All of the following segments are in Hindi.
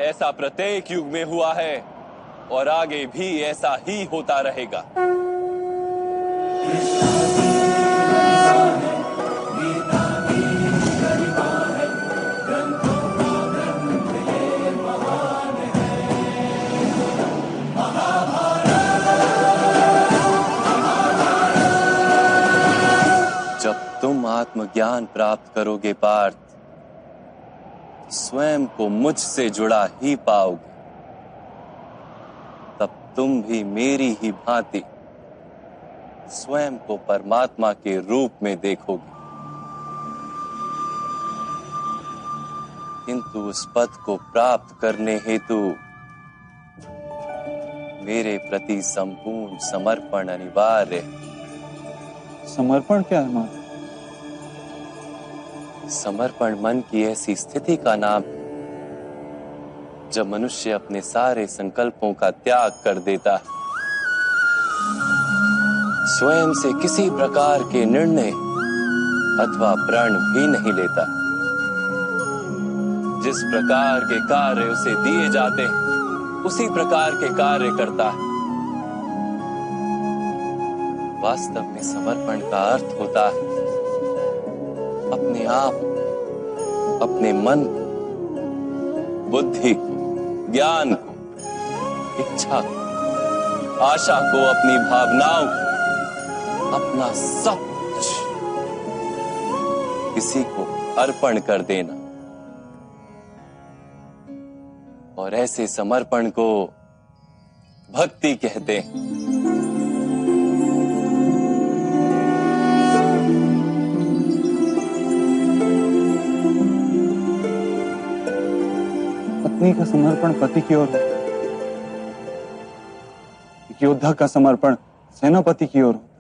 ऐसा प्रत्येक युग में हुआ है और आगे भी ऐसा ही होता रहेगा। जब तुम आत्मज्ञान प्राप्त करोगे पार्थ, स्वयं को मुझसे जुड़ा ही पाओगे। तब तुम भी मेरी ही भांति स्वयं को परमात्मा के रूप में देखोगे। किंतु उस पद को प्राप्त करने हेतु मेरे प्रति संपूर्ण समर्पण अनिवार्य है। समर्पण क्या है मां? समर्पण मन की ऐसी स्थिति का नाम है जब मनुष्य अपने सारे संकल्पों का त्याग कर देता है, स्वयं से किसी प्रकार के निर्णय अथवा प्रण भी नहीं लेता। जिस प्रकार के कार्य उसे दिए जाते हैं उसी प्रकार के कार्य करता है। वास्तव में समर्पण का अर्थ होता है अपने आप, अपने मन को, बुद्धि को, ज्ञान को, इच्छा को, आशा को, अपनी भावनाओं को, अपना सब कुछ किसी को अर्पण कर देना। और ऐसे समर्पण को भक्ति कहते हैं। पत्नी का समर्पण पति की ओर होता है, एक योद्धा का समर्पण सेनापति की ओर होता है।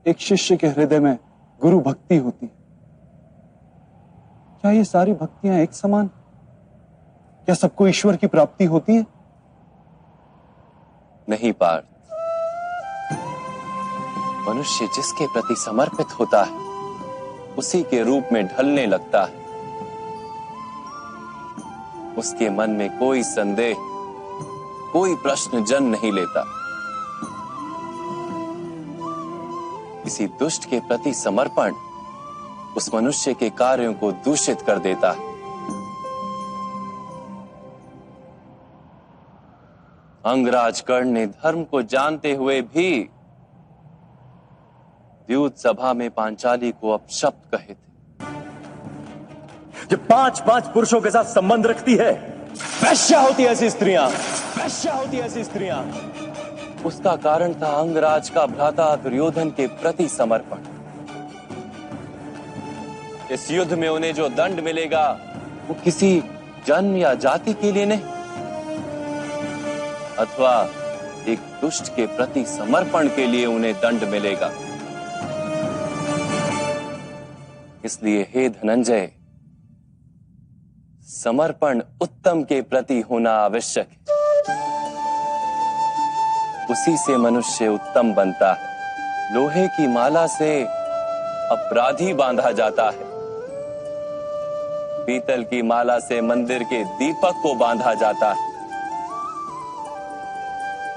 एक शिष्य के हृदय में गुरु भक्ति होती है। क्या ये सारी भक्तियां एक समान? क्या सबको ईश्वर की प्राप्ति होती है? नहीं पार्थ, मनुष्य जिसके प्रति समर्पित होता है उसी के रूप में ढलने लगता है। उसके मन में कोई संदेह, कोई प्रश्न जन्म नहीं लेता। किसी दुष्ट के प्रति समर्पण उस मनुष्य के कार्यों को दूषित कर देता है। अंगराज कर्ण ने धर्म को जानते हुए भी द्यूत सभा में पांचाली को अपशब्द कहे थे। जो 5-5 पुरुषों के साथ संबंध रखती है, वैश्या होती ऐसी स्त्रियां, वैश्या होती ऐसी स्त्रियां। उसका कारण था अंगराज का भ्राता दुर्योधन के प्रति समर्पण। इस युद्ध में उन्हें जो दंड मिलेगा वो किसी जन्म या जाति के लिए नहीं, अथवा एक दुष्ट के प्रति समर्पण के लिए उन्हें दंड मिलेगा। इसलिए हे धनंजय, समर्पण उत्तम के प्रति होना आवश्यक है। उसी से मनुष्य उत्तम बनता है। लोहे की माला से अपराधी बांधा जाता है, पीतल की माला से मंदिर के दीपक को बांधा जाता है,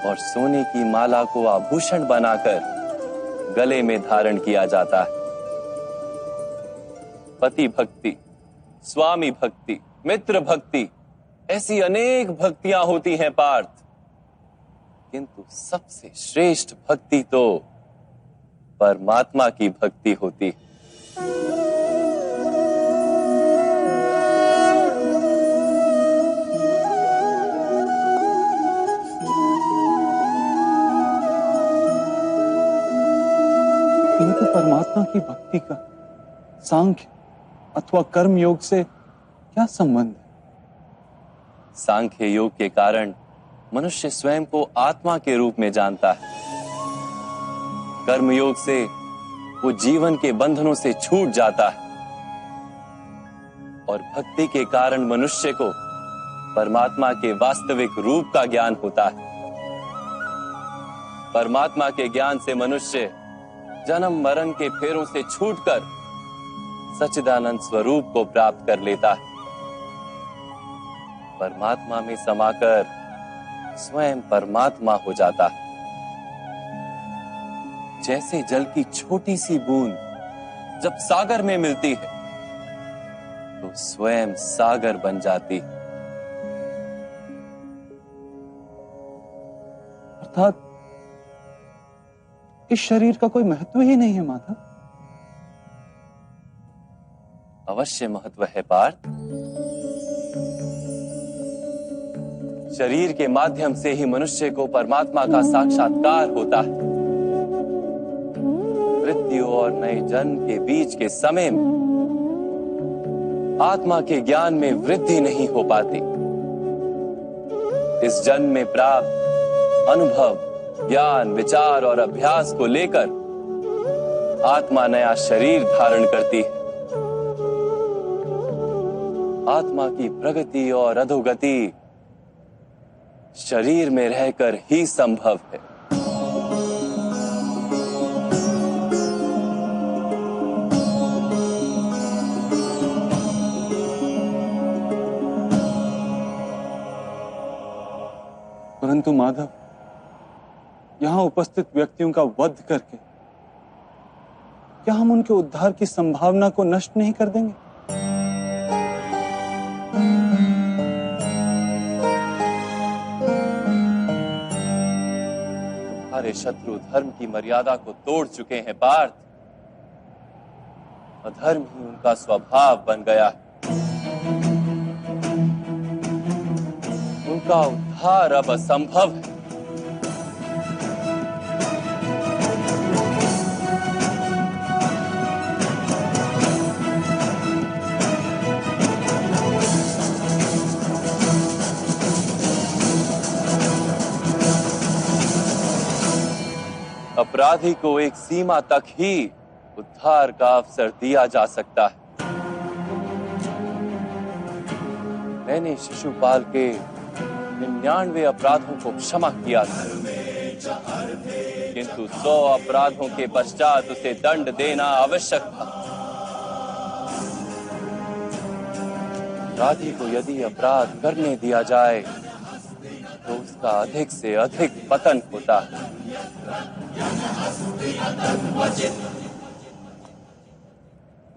और सोने की माला को आभूषण बनाकर गले में धारण किया जाता है। पति भक्ति, स्वामी भक्ति, मित्र भक्ति, ऐसी अनेक भक्तियां होती हैं पार्थ, किंतु सबसे श्रेष्ठ भक्ति तो परमात्मा की भक्ति होती है। किंतु परमात्मा की भक्ति का सांख्य अथवा कर्म योग से क्या संबंध है? सांख्य योग के कारण मनुष्य स्वयं को आत्मा के रूप में जानता है। कर्म योग से वो जीवन के बंधनों से छूट जाता है, और भक्ति के कारण मनुष्य को परमात्मा के वास्तविक रूप का ज्ञान होता है। परमात्मा के ज्ञान से मनुष्य जन्म मरण के फेरों से छूटकर सच्चिदानंद स्वरूप को प्राप्त कर लेता है। परमात्मा में समाकर स्वयं परमात्मा हो जाता है। जैसे जल की छोटी सी बूंद जब सागर में मिलती है तो स्वयं सागर बन जाती है। अर्थात इस शरीर का कोई महत्व ही नहीं है माधव। अवश्य महत्व है पार्थ। शरीर के माध्यम से ही मनुष्य को परमात्मा का साक्षात्कार होता है। मृत्यु और नए जन्म के बीच के समय में आत्मा के ज्ञान में वृद्धि नहीं हो पाती। इस जन्म में प्राप्त अनुभव, ज्ञान, विचार और अभ्यास को लेकर आत्मा नया शरीर धारण करती है। आत्मा की प्रगति और अधोगति शरीर में रहकर ही संभव है। परंतु माधव, यहां उपस्थित व्यक्तियों का वध करके क्या हम उनके उद्धार की संभावना को नष्ट नहीं कर देंगे? तुम्हारे शत्रु धर्म की मर्यादा को तोड़ चुके हैं पार्थ। अधर्म ही उनका स्वभाव बन गया है। उनका उद्धार अब असंभव है। अपराधी को एक सीमा तक ही उद्धार का अवसर दिया जा सकता है। मैंने शिशुपाल के 99 अपराधों को क्षमा किया था, किंतु 100 अपराधों के पश्चात उसे दंड देना आवश्यक था। अपराधी को यदि अपराध करने दिया जाए तो उसका अधिक से अधिक पतन होता है।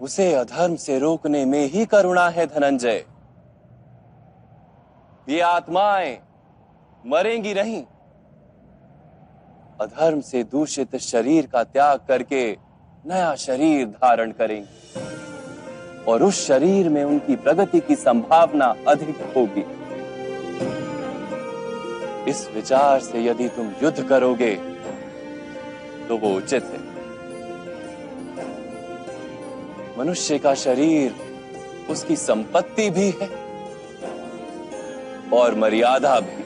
उसे अधर्म से रोकने में ही करुणा है धनंजय। ये आत्माएं मरेंगी नहीं। अधर्म से दूषित शरीर का त्याग करके नया शरीर धारण करेंगी और उस शरीर में उनकी प्रगति की संभावना अधिक होगी। इस विचार से यदि तुम युद्ध करोगे तो वो उचित है। मनुष्य का शरीर उसकी संपत्ति भी है और मर्यादा भी।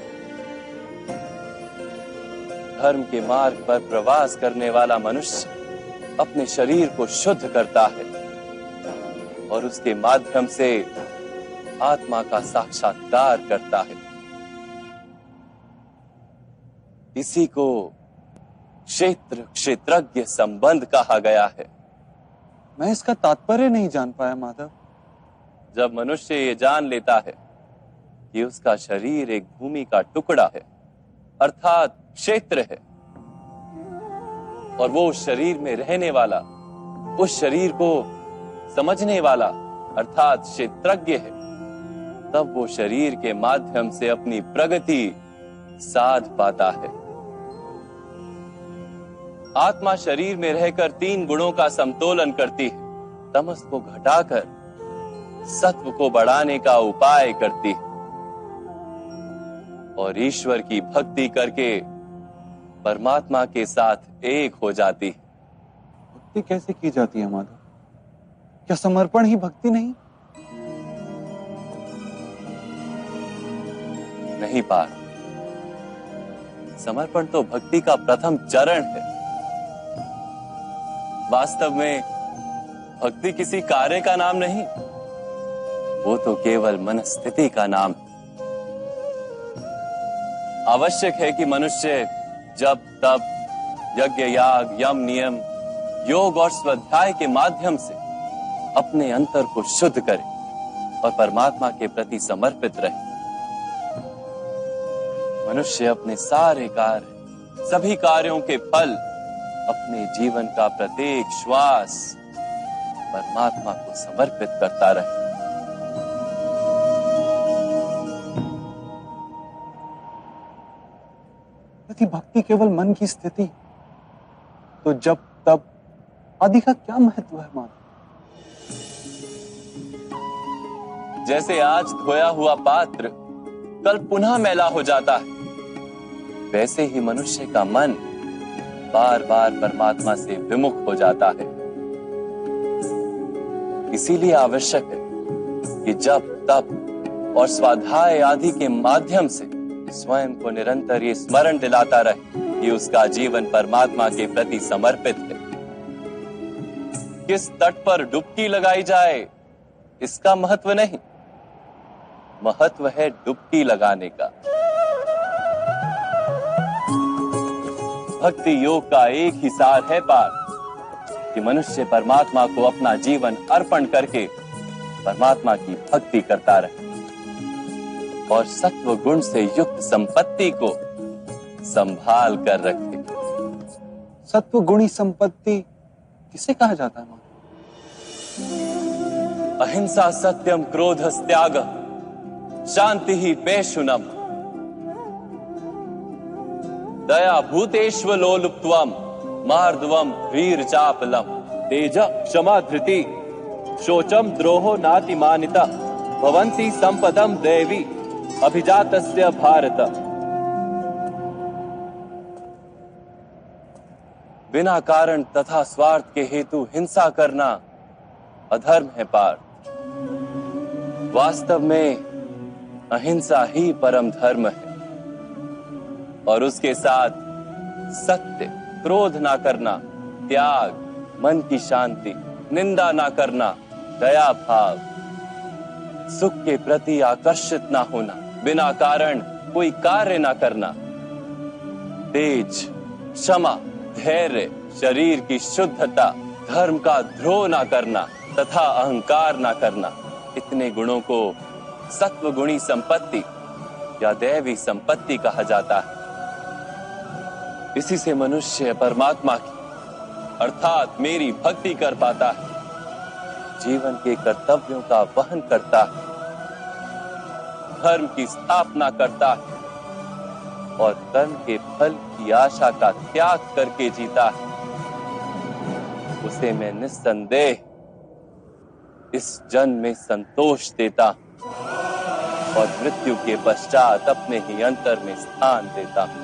धर्म के मार्ग पर प्रवास करने वाला मनुष्य अपने शरीर को शुद्ध करता है और उसके माध्यम से आत्मा का साक्षात्कार करता है। इसी को क्षेत्र क्षेत्रज्ञ संबंध कहा गया है। मैं इसका तात्पर्य नहीं जान पाया माधव। जब मनुष्य ये जान लेता है कि उसका शरीर एक भूमि का टुकड़ा है, अर्थात क्षेत्र है, और वो उस शरीर में रहने वाला, उस शरीर को समझने वाला अर्थात क्षेत्रज्ञ है, तब वो शरीर के माध्यम से अपनी प्रगति साध पाता है। आत्मा शरीर में रहकर 3 गुणों का समतोलन करती है। तमस को घटाकर सत्व को बढ़ाने का उपाय करती है और ईश्वर की भक्ति करके परमात्मा के साथ एक हो जाती है। भक्ति कैसे की जाती है माधव? क्या समर्पण ही भक्ति नहीं? नहीं पार्थ, समर्पण तो भक्ति का प्रथम चरण है। वास्तव में भक्ति किसी कार्य का नाम नहीं, वो तो केवल मनस्थिति का नाम है। आवश्यक है कि मनुष्य जब तब यज्ञ, याग, यम, नियम, योग और स्वाध्याय के माध्यम से अपने अंतर को शुद्ध करे और परमात्मा के प्रति समर्पित रहे। मनुष्य अपने सारे कार्य, सभी कार्यों के फल, अपने जीवन का प्रत्येक श्वास परमात्मा को समर्पित करता रहे। यदि भक्ति केवल मन की स्थिति, तो जब तब आदि का क्या महत्व है माधव? जैसे आज धोया हुआ पात्र कल पुनः मैला हो जाता है, वैसे ही मनुष्य का मन बार बार परमात्मा से विमुख हो जाता है। इसीलिए आवश्यक है कि जब तप और स्वाध्याय आदि के माध्यम से स्वयं को निरंतर ये स्मरण दिलाता रहे कि उसका जीवन परमात्मा के प्रति समर्पित है। किस तट पर डुबकी लगाई जाए इसका महत्व नहीं, महत्व है डुबकी लगाने का। भक्ति योग का एक ही सार है पार कि मनुष्य परमात्मा को अपना जीवन अर्पण करके परमात्मा की भक्ति करता रहे और सत्व गुण से युक्त संपत्ति को संभाल कर रखे। सत्व गुणी संपत्ति किसे कहा जाता है? अहिंसा सत्यम क्रोध त्याग शांति ही पेशुनम दया भूतेष्व लोलुप्त्वम मार्दवम वीर चापलम तेज क्षमा धृति शोचम द्रोहो नातिमानिता भवन्ति संपदम देवी अभिजातस्य भारत। बिना कारण तथा स्वार्थ के हेतु हिंसा करना अधर्म है पार। वास्तव में अहिंसा ही परम धर्म है और उसके साथ सत्य, क्रोध ना करना, त्याग, मन की शांति, निंदा ना करना, दया भाव, सुख के प्रति आकर्षित ना होना, बिना कारण कोई कार्य ना करना, तेज, क्षमा, धैर्य, शरीर की शुद्धता, धर्म का द्रोह ना करना तथा अहंकार ना करना, इतने गुणों को सत्व गुणी संपत्ति या दैवी संपत्ति कहा जाता है। इसी से मनुष्य परमात्मा की अर्थात मेरी भक्ति कर पाता है, जीवन के कर्तव्यों का वहन करता है, धर्म की स्थापना करता है और कर्म के फल की आशा का त्याग करके जीता है। उसे मैं निस्संदेह इस जन्म में संतोष देता और मृत्यु के पश्चात अपने ही अंतर में स्थान देता हूं।